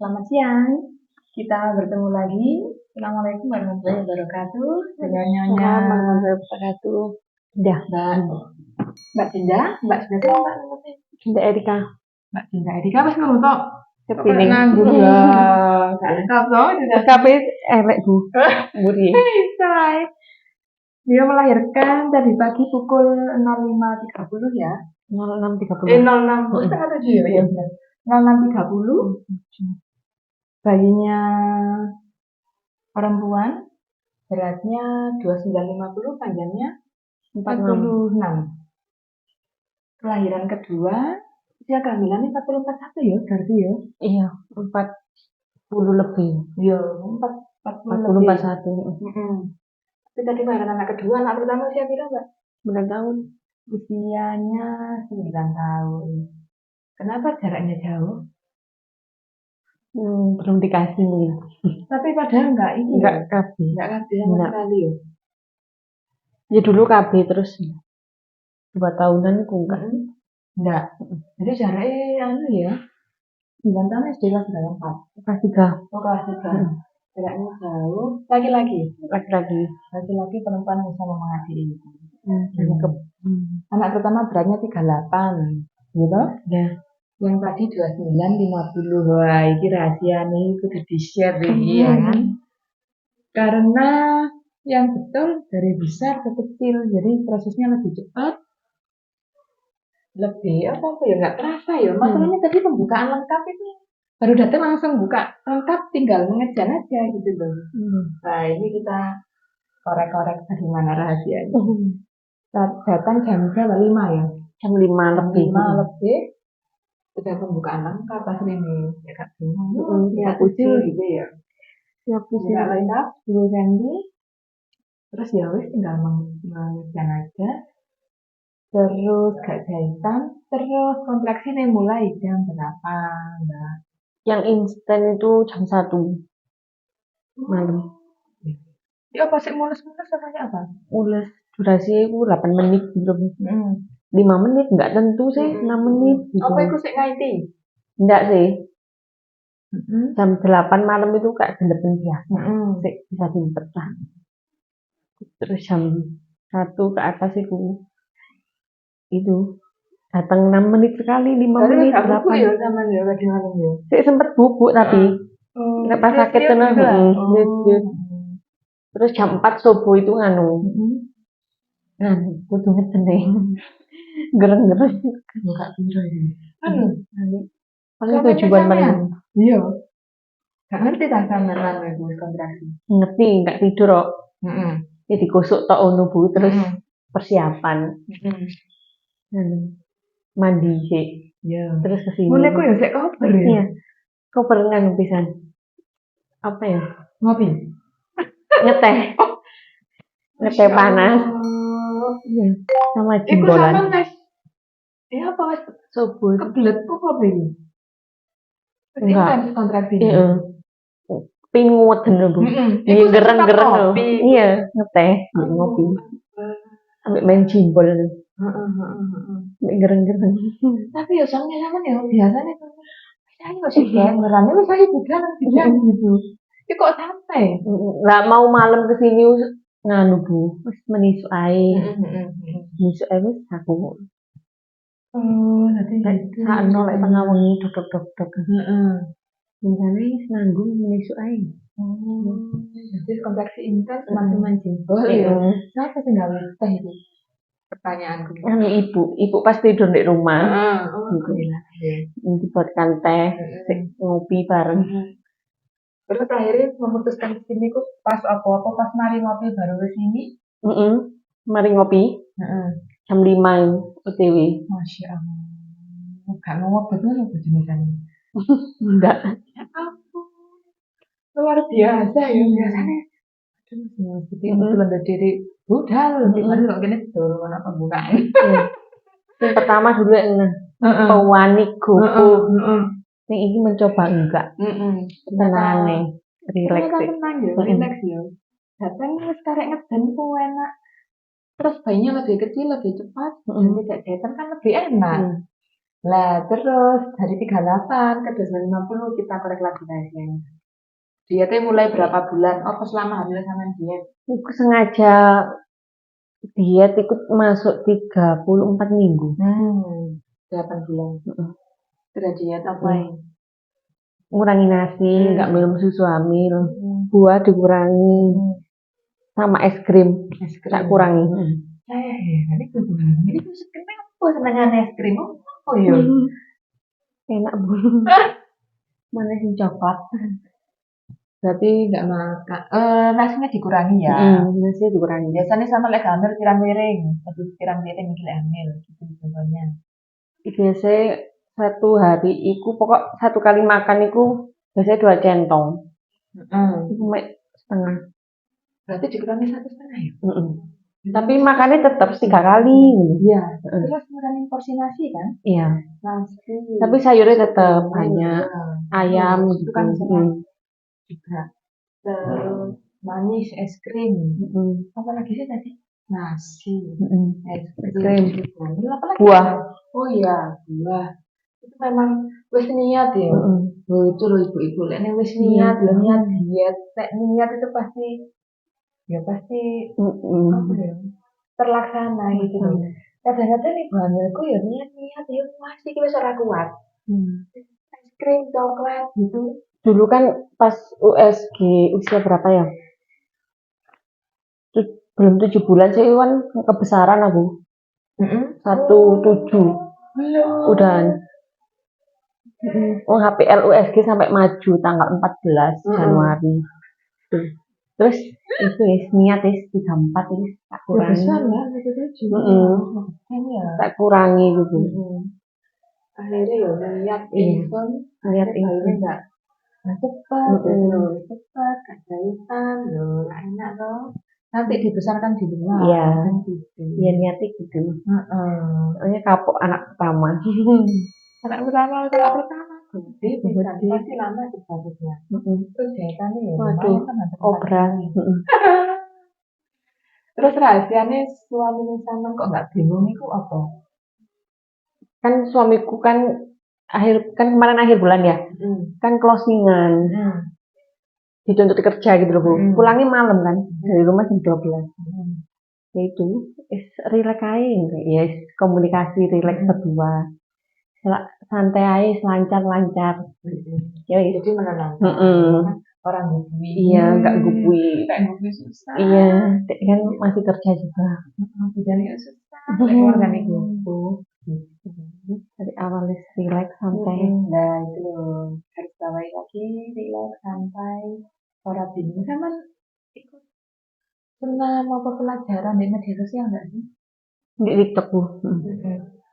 Selamat siang, kita bertemu lagi. Assalamualaikum warahmatullahi wabarakatuh. Dengan Nyonya warahmatullahi wabarakatuh. Mbak Dinda, Mbak Dinda sama Mbak Dinda Erika. Mbak Dinda Erika pas ngurut tok. Kepiting. Nganggur ya. Gak lengkap toh. Tapi elek Bu. Buri. Hai. Dia melahirkan tadi pagi pukul 05.30 ya. 06.30. 06. Setengah 7 ya. 06.30. Bayinya perempuan, beratnya 2950, panjangnya 46. Kelahiran kedua, usia kehamilannya 4041 ya, berarti ya. Iya, 40 lebih. Iya, 40 40 lebih. 41. Tapi tadi kelahiran anak kedua, anak pertama usia berapa, Mbak? 9 tahun. Usianya 9 tahun. Kenapa jaraknya jauh? Belum dikasih nih. Tapi padahal enggak ini. Enggak KB. Enggak KB sama sekali ya. Ya dulu KB terus 2 tahunan itu enggak. Enggak. Jadi jaraknya ya. 9 tahun SD kelas berapa? Kelas 3. Oh, kelas 3. Jaraknya jauh. Laki-laki. Laki-laki perempuan bisa mengadili itu. Anak pertama beratnya 38. Gitu? Ya. Yang tadi 2950. Wah, ini rahasia nih, itu udah di-share nih, ya kan? Karena yang betul dari besar ke kecil, jadi prosesnya lebih cepat, lebih apa ya, nggak terasa ya. Masalahnya tadi pembukaan lengkap itu baru datang langsung buka lengkap, tinggal mengejar aja gitu loh. Nah, ini kita korek-korek bagaimana rahasianya. Datang jam berapa? 5 ya? Jam 5 lebih. 5 lebih. Udah pembukaan lengkap pas ini. Ya Kak bingung. Ya kecil gitu ya. Ya pusing. Nggak lengkap, 10 cm. Terus ya wis tinggal mengejar aja. Terus gak jahitan. Terus kontraksinya mulai jam berapa? Mbak? Yang instan itu jam 1 malam. Ya apa sih mulus-mulus namanya apa? Mulus durasi itu 8 menit gitu. 5 menit enggak tentu sih, 6 menit gitu. Apa itu sih ngaiti? Enggak sih. Jam 8 malam itu kayak gendepen biasa. Bisa dimpetah. Terus jam 1 ke atas itu datang 6 menit sekali, 5 menit, 8. Ya sama ya tadi malam ya. Saya sempet bubuk tapi pas sakit tenang. Terus jam 4 subuh itu kudu ngeteneng. Gereng-gereng. Buka pintu ini. Paling tujuan paling. Iya. Gak ngerti tak sama itu kontraksi. Ngerti, enggak tidur kok. Ya digosok tok ono Bu, terus persiapan. Mandi sih. Iya. Terus kesini. Mulai ku ya sik koper ya. Iya. Koper nganu pisan. Apa ya? Ngopi. Ngeteh. Ngeteh panas. Iya. Sama jimbolan. Iku sama Mas. Apa Mas? Subuh. Kebelet kok kopi ini. Enggak. Kontraksi. Iya. Pingut bener Bu. Iya gereng-gereng. Iya, ngeteh, ngopi. Ambek main jimbol. Gereng-gereng. Tapi ya soalnya ya biasanya kan saya kok sih beneran itu saya bilang gitu. Ini kok santai? Nggak mau malam kesini nganu Bu, wis menisuk ae. Menisuk ae wis aku. Nanti sakno lek tengah wengi dok. Misalnya nanggung menisuk ae. Jadi kontraksi intens teman-teman jempol ya. Siapa sih nggak teh itu? Pertanyaanku. Kan ibu pas tidur di rumah. Alhamdulillah. Dibuatkan teh, ngopi bareng. Terus akhirnya memutuskan kesini kok pas apa-apa pas mari ngopi baru kesini. Mari ngopi. Jam 5 OTW. Masya Allah. Gak ngomong betul apa jenisnya? Enggak. Luar biasa ya biasanya. Aduh, itu lebih diri. Udah lebih baru kok gini tuh mana pembukaan. Yang pertama dulu yang pewanik gopo. Yang ini mencoba enggak. Tenang nih, relax sih. Relax ya. Datang sekarang ngeden tuh enak. Terus bayinya lebih kecil, lebih cepat, dan tidak jahitan kan lebih enak. Lah terus dari 38 ke 250 kita korek lagi rahasianya. Dietnya mulai berapa bulan? Oh, selama hamil sama diet. Aku sengaja diet ikut masuk 34 minggu. 8 bulan. Sudah diet apa ya? Ngurangi nasi, nggak minum susu hamil, buah dikurangi, sama es krim, tak kurangi. Saya heran itu gimana? Ini tuh kenapa senengan es krim? Oh iya. Enak bu. Mana sih coklat? Berarti nggak makan. Nasinya dikurangi ya. Nasinya dikurangi. Biasanya sama lek hamil pirang piring, satu pirang piring iki lek hamil gitu contohnya. Biasanya satu hari iku pokok satu kali makan iku biasanya 2 centong. Cuma setengah. Berarti dikurangi 1,5 ya? Tapi makannya tetap 3 kali. Iya. Terus ngurangin porsi nasi kan? Iya. Nasi. Tapi sayurnya tetap banyak. Ayam itu kan juga. Terus manis, es krim. Apa lagi sih tadi? Nasi. Es krim. Buah. Oh iya, buah. Itu memang wis niat ya. Itu loh ibu-ibu. Ini wis niat, niat diet. Niat itu pasti apa ya, terlaksana gitu loh. Kadang-kadang ibu hamilku ya niat ya pasti kita ora kuat. Es krim, coklat gitu. Dulu kan pas USG usia berapa ya? Belum 7 bulan sih kan kebesaran aku. 17 udah. HPL USG sampai maju tanggal 14 Januari. Terus itu niat 34 ini tak kurangi. Besar lah, 17. Tak kurangi gitu. Akhirnya ya niat enggak cepat, gak jahitan, enak loh. Nanti dibesarkan di luar. Iya, iya niatnya gitu. Soalnya kapok anak pertama. Anak pertama. Gede, pasti lama dibaliknya. Terus jahitannya ya. Waduh, operasi. Terus rahasianya suami sama kok nggak bingung itu apa? Kan suamiku kan kemarin akhir bulan ya, kan closingan, dituntut kerja gitu loh bu, pulangnya malam kan, dari rumah jam 12. Ya itu, relax aja, ya komunikasi relax berdua, santai aja, lancar. Ya jadi menenangkan. Orang gubui. Iya, nggak gubui. Kayak gubui susah. Iya, kan masih kerja juga. Jadi susah. Keluarga nih dari awal relax santai. Nah itu loh, harus bawain lagi relax santai, orang bingung sama ikut senam apa pelajaran di media sosial nggak sih? Di TikTok bu,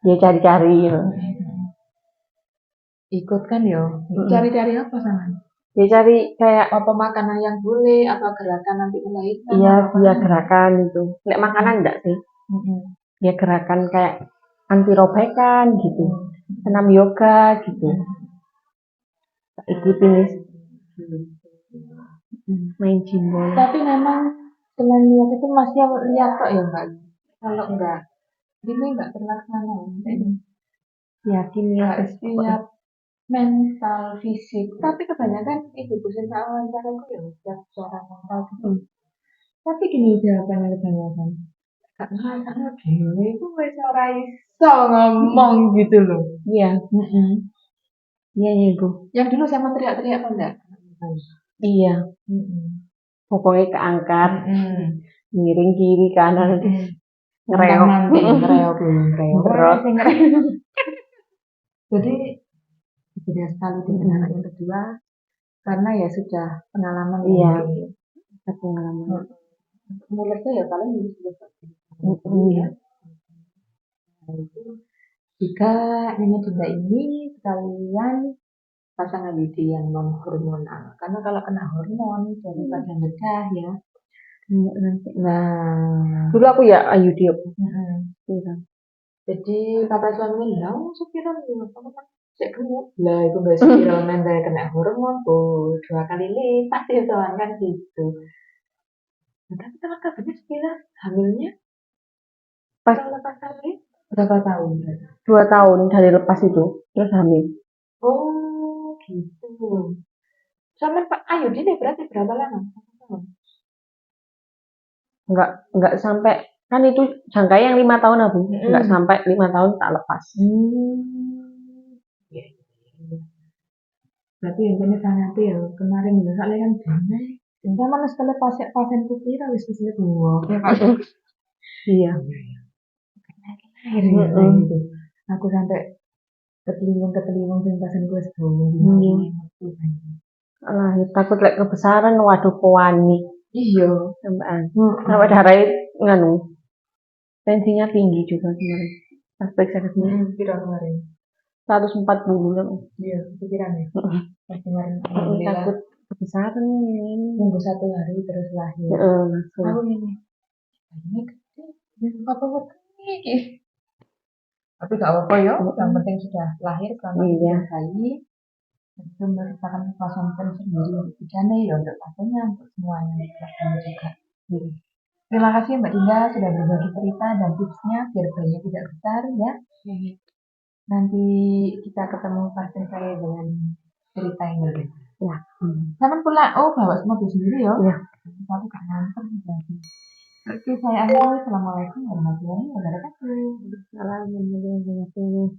dia cari-cari. Ikut kan yo, cari-cari apa sama? Dia cari kayak apa makanan yang boleh, apa gerakan nanti melahirkan? Iya, dia gerakan itu. Nek makanan enggak sih? Dia gerakan kayak anti robekan gitu, senam yoga gitu. Ikutin main jimbol. Tapi memang selain niat itu masih lihat kok ya mbak. Kalau enggak, ini enggak terlaksana. Yakin ya siap mental, fisik. Tapi kebanyakan ibu-ibu senang wawancaraku ya siap secara mental gitu. Tapi gini jawabannya kebanyakan. Gak ngerasa dewe itu wis ora iso ngomong gitu loh. Iya. Iya Bu. Yang dulu sama teriak-teriak apa enggak? Iya. Pokoknya keangkat, miring kiri kanan, ngereok. Jadi benar sekali dengan anak yang kedua karena ya sudah pengalaman. Iya. Pengalaman. Mulutnya ya paling ya. Jika Nyonya Dinda ini sekalian pasangan Widi yang non hormonal, karena kalau kena hormon daripada bedah ya. Nah, dulu aku ya Ayudi. Jadi kata suaminya bilang, sepiran ya, kamu kan cek gemuk. Lah itu nggak spiral dari kena hormon, 2 kali lipat ya soalnya kan gitu. Nah, tapi kalau kabarnya spiral hamilnya pas lepas kali berapa tahun? 2 tahun dari lepas itu terus hamil. Oh, gitu. Sama Pak Ayu ini berarti berapa lama? Enggak sampai, kan itu jangkanya yang 5 tahun Abu. Enggak sampai 5 tahun tak lepas. Ya, berarti yang kena sangat ya kemarin ya soalnya kan dana. Kita mana sekali pasien putih wis kesini dua. Iya. Akhirnya gitu. Aku sampai keteliwung sing pasien gue Alah, takut lek kebesaran, waduh panik. Iya. Sampai darahnya nganu. Tensinya tinggi juga kemarin. Pas periksa kesini. Kira kemarin. 140 lah. Iya, pikiran ya. Pas kemarin takut kebesaran ini. Nunggu 1 hari terus lahir. Langsung. Aku ini gede. Apa ini? Tapi gak apa-apa ya. Yang penting sudah lahir selamat bayi. Itu merupakan kepuasan sendiri untuk bidana ya, untuk pastinya, untuk semuanya juga. Terima kasih Mbak Dinda sudah berbagi cerita dan tipsnya biar bayinya tidak besar ya. Nanti kita ketemu pasien saya dengan cerita yang berbeda. Ya. Sama pula, bawa semua di sendiri ya. Iya. Aku gak nganter lagi. Oke, saya akhiri. Assalamualaikum warahmatullahi wabarakatuh. Assalamualaikum warahmatullahi wabarakatuh.